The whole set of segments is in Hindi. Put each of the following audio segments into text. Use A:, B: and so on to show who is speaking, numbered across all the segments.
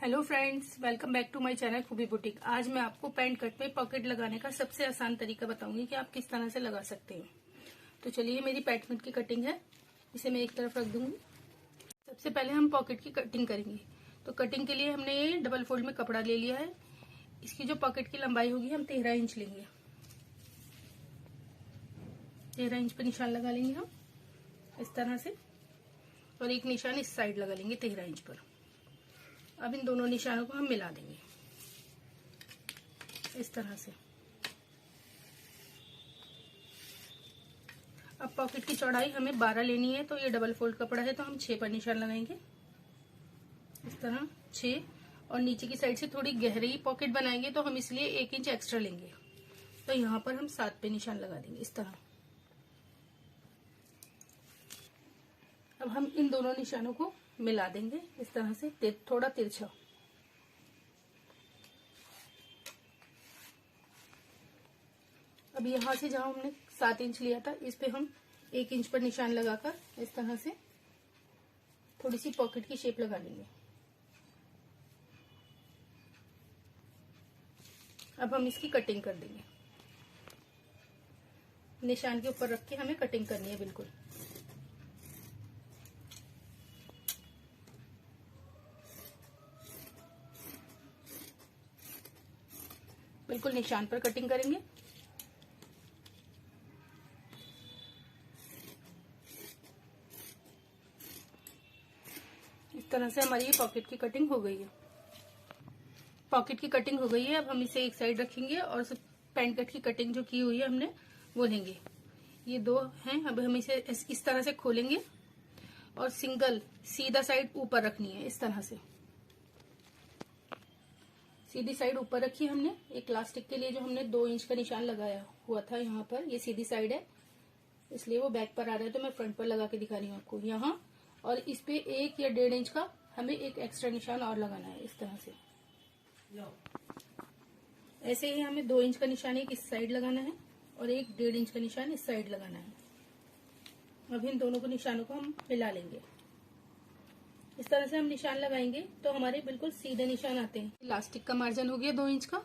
A: Hello friends, welcome back to my channel Khoobi boutique. आज मैं आपको पैंट कट पे पॉकेट लगाने का सबसे आसान तरीका बताऊंगी कि आप किस तरह से लगा सकते हैं। तो चलिए, मेरी पैंट कट की कटिंग है, इसे मैं एक तरफ रख दूंगी। सबसे पहले हम पॉकेट की कटिंग करेंगे। तो कटिंग के लिए हमने ये डबल फोल्ड में कपड़ा ले लिया है। इसकी जो पॉकेट की लंबाई होगी हम 13 इंच लेंगे। 13 इंच पे निशान लगा लेंगे हम इस तरह से, और एक निशान इस साइड लगा लेंगे 13 इंच पर। अब इन दोनों निशानों को हम मिला देंगे इस तरह से। अब पॉकेट की चौड़ाई हमें 12 लेनी है, तो ये डबल फोल्ड कपड़ा है तो हम 6 पर निशान लगाएंगे इस तरह 6। और नीचे की साइड से थोड़ी गहरी पॉकेट बनाएंगे तो हम इसलिए 1 इंच एक्स्ट्रा लेंगे, तो यहाँ पर हम 7 पे निशान लगा देंगे इस तरह। अब हम इन दोनों निशानों को मिला देंगे इस तरह से, थोड़ा तिरछा। अब यहां से जहां हमने 7 इंच लिया था, इस पे हम 1 इंच पर निशान लगाकर इस तरह से थोड़ी सी पॉकेट की शेप लगा लेंगे। अब हम इसकी कटिंग कर देंगे। निशान के ऊपर रख के हमें कटिंग करनी है बिल्कुल। बिल्कुल निशान पर कटिंग करेंगे। इस तरह से हमारी ये पॉकेट की कटिंग हो गई है। पॉकेट की कटिंग हो गई है। अब हम इसे एक साइड रखेंगे और पैंट कट की कटिंग जो की हुई है हमने वो लेंगे। ये दो हैं। अब हम इसे इस तरह से खोलेंगे और सिंगल सीधा साइड ऊपर रखनी है इस तरह से। सीधी साइड ऊपर रखी हमने। एक इलास्टिक के लिए जो हमने 2 इंच का निशान लगाया हुआ था, यहाँ पर ये सीधी साइड है इसलिए वो बैक पर आ रहा है, तो मैं फ्रंट पर लगा के दिखा रही हूँ आपको यहाँ। और इस पे 1 या 1.5 इंच का हमें एक एक्स्ट्रा निशान और लगाना है इस तरह से। ऐसे ही हमें 2 इंच का निशान एक इस साइड लगाना है और एक 1.5 इंच का निशान इस साइड लगाना है। अब इन दोनों को निशानों को हम मिला लेंगे। इस तरह से हम निशान लगाएंगे तो हमारे बिल्कुल सीधे निशान आते हैं। इलास्टिक का मार्जिन हो गया 2 इंच का,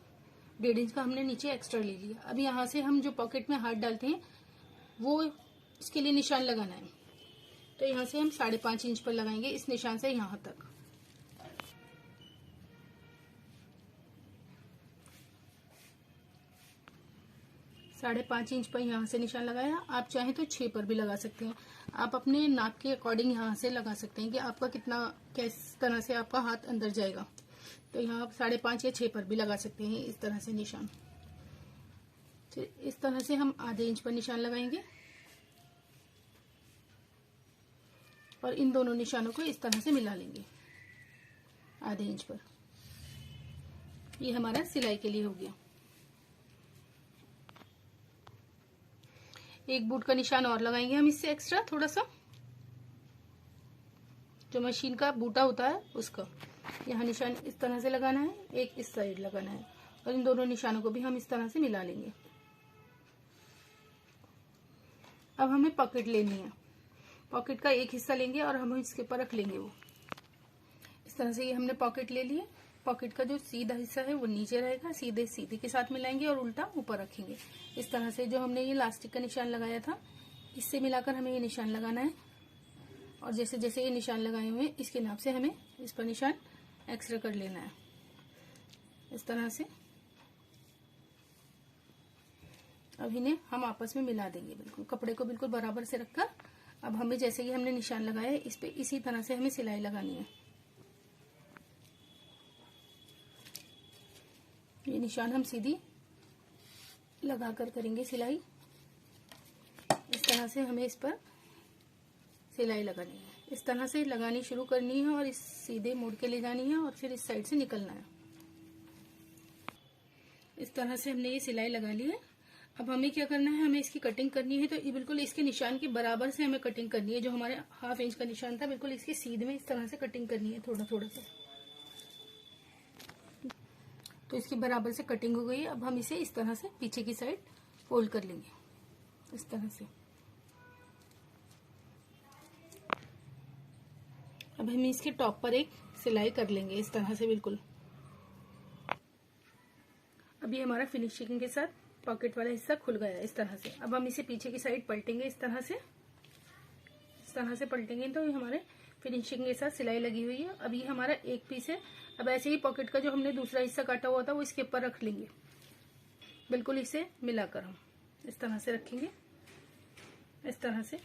A: 1.5 इंच का हमने नीचे एक्स्ट्रा ले लिया। अब यहाँ से हम जो पॉकेट में हाथ डालते हैं वो इसके लिए निशान लगाना है, तो यहाँ से हम 5.5 इंच पर लगाएंगे इस निशान से यहाँ तक। साढ़े 5 इंच पर यहाँ से निशान लगाया। आप चाहें तो 6 पर भी लगा सकते हैं। आप अपने नाप के अकॉर्डिंग यहाँ से लगा सकते हैं कि आपका कितना, किस तरह से आपका हाथ अंदर जाएगा। तो यहाँ आप 5.5 या 6 पर भी लगा सकते हैं इस तरह से निशान। फिर इस तरह से हम आधे इंच पर निशान लगाएंगे और इन दोनों निशानों को इस तरह से मिला लेंगे आधे इंच पर। ये हमारा सिलाई के लिए हो गया। एक बूट का निशान और लगाएंगे हम इससे एक्स्ट्रा थोड़ा सा, जो मशीन का बूटा होता है उसका। यहाँ निशान इस तरह से लगाना है, एक इस साइड लगाना है, और इन दोनों निशानों को भी हम इस तरह से मिला लेंगे। अब हमें पॉकेट लेनी है। पॉकेट का एक हिस्सा लेंगे और हम इसके ऊपर रख लेंगे वो इस तरह से। ये हमने पॉकेट ले लिए। पॉकेट का जो सीधा हिस्सा है वो नीचे रहेगा, सीधे सीधे के साथ मिलाएंगे और उल्टा ऊपर रखेंगे इस तरह से। जो हमने ये इलास्टिक का निशान लगाया था इससे मिलाकर हमें ये निशान लगाना है, और जैसे जैसे ये निशान लगाए हुए हैं इसके नाप से हमें इस पर निशान एक्स्ट्रा कर लेना है इस तरह से। अब इन्हें हम आपस में मिला देंगे बिल्कुल, कपड़े को बिल्कुल बराबर से रखकर। अब हमें जैसे कि हमने निशान लगाया इस पे इसी तरह से हमें सिलाई लगानी है। ये निशान हम सीधी लगाकर करेंगे सिलाई। इस तरह से हमें इस पर सिलाई लगानी है। इस तरह से लगानी शुरू करनी है और इस सीधे मोड़ के ले जानी है और फिर इस साइड से निकलना है। इस तरह से हमने ये सिलाई लगा ली है। अब हमें क्या करना है, हमें इसकी कटिंग करनी है। तो ये बिल्कुल इसके निशान के बराबर से हमें कटिंग करनी है। जो हमारे 1/2 इंच का निशान था बिल्कुल इसके सीधे में इस तरह से कटिंग करनी है, थोड़ा थोड़ा सा। तो इसकी बराबर से कटिंग हो गई है। अब हम इसे इस तरह से पीछे की साइड फोल्ड कर लेंगे इस तरह से। अब हम इसके टॉप पर एक सिलाई कर लेंगे इस तरह से बिल्कुल। अभी हमारा फिनिशिंग के साथ पॉकेट वाला हिस्सा खुल गया है इस तरह से। अब हम इसे पीछे की साइड पलटेंगे इस तरह से पलटेंगे तो ये हमारे फिनिशिंग के साथ सिलाई लगी हुई है। अब ये हमारा एक पीस है। अब ऐसे ही पॉकेट का जो हमने दूसरा हिस्सा काटा हुआ था वो इसके ऊपर रख लेंगे, बिल्कुल इसे मिलाकर हम इस तरह से रखेंगे। इस तरह से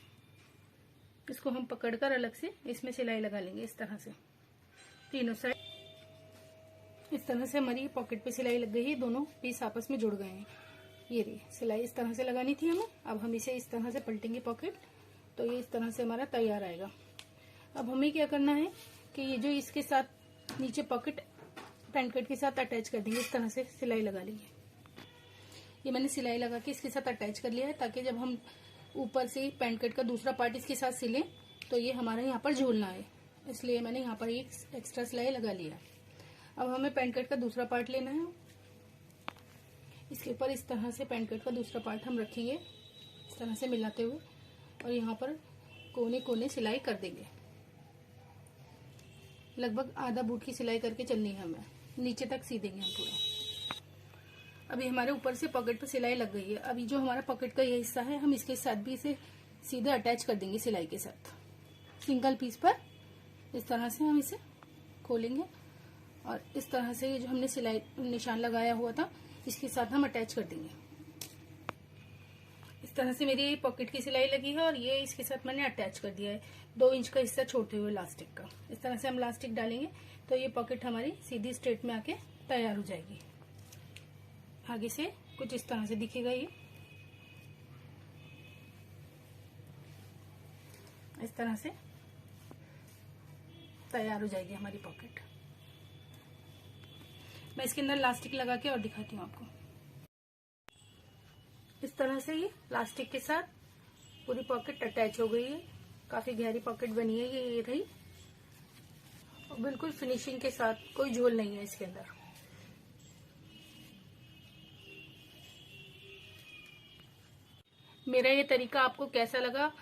A: इसको हम पकड़कर अलग से इसमें सिलाई लगा लेंगे इस तरह से तीनों साइड। इस तरह से हमारी पॉकेट पे सिलाई लग गई है, दोनों पीस आपस में जुड़ गए हैं। ये रही सिलाई, इस तरह से लगानी थी हमें। अब हम इसे इस तरह से पलटेंगे पॉकेट, तो ये इस तरह से हमारा तैयार आएगा। अब हमें क्या करना है कि ये जो इसके साथ नीचे पॉकेट पैंट कट के साथ अटैच कर देंगे, इस तरह से सिलाई लगा लेंगे। ये मैंने सिलाई लगा के इसके साथ अटैच कर लिया है, ताकि जब हम ऊपर से पैंट कट का दूसरा पार्ट इसके साथ सिलें तो ये हमारा यहाँ पर झूलना है, इसलिए मैंने यहाँ पर एक एक्स्ट्रा सिलाई लगा लिया। अब हमें पैंट कट का दूसरा पार्ट लेना है। इसके ऊपर इस तरह से पैंट कट का दूसरा पार्ट हम रखेंगे इस तरह से मिलाते हुए, और यहाँ पर कोने कोने सिलाई कर देंगे। लगभग आधा बूट की सिलाई करके चलनी है हमें, नीचे तक सी देंगे हम पूरा। अभी हमारे ऊपर से पॉकेट पर सिलाई लग गई है। अभी जो हमारा पॉकेट का ये हिस्सा है हम इसके साथ भी इसे सीधे अटैच कर देंगे सिलाई के साथ। सिंगल पीस पर इस तरह से हम इसे खोलेंगे और इस तरह से ये जो हमने सिलाई निशान लगाया हुआ था इसके साथ हम अटैच कर देंगे। इस तरह से मेरी पॉकेट की सिलाई लगी है और ये इसके साथ मैंने अटैच कर दिया है 2 इंच का हिस्सा छोड़ते हुए लास्टिक का। इस तरह से हम लास्टिक डालेंगे तो ये पॉकेट हमारी सीधी स्ट्रेट में आके तैयार हो जाएगी। आगे से कुछ इस तरह से दिखेगा ये, इस तरह से तैयार हो जाएगी हमारी पॉकेट। मैं इसके अंदर लास्टिक लगा के और दिखाती हूँ आपको। इस तरह से ये लास्टिक के साथ पूरी पॉकेट अटैच हो गई है। काफी गहरी पॉकेट बनी है ये रही, और बिल्कुल फिनिशिंग के साथ, कोई झोल नहीं है इसके अंदर। मेरा ये तरीका आपको कैसा लगा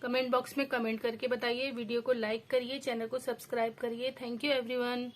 A: कमेंट बॉक्स में कमेंट करके बताइए। वीडियो को लाइक करिए, चैनल को सब्सक्राइब करिए। Thank you everyone.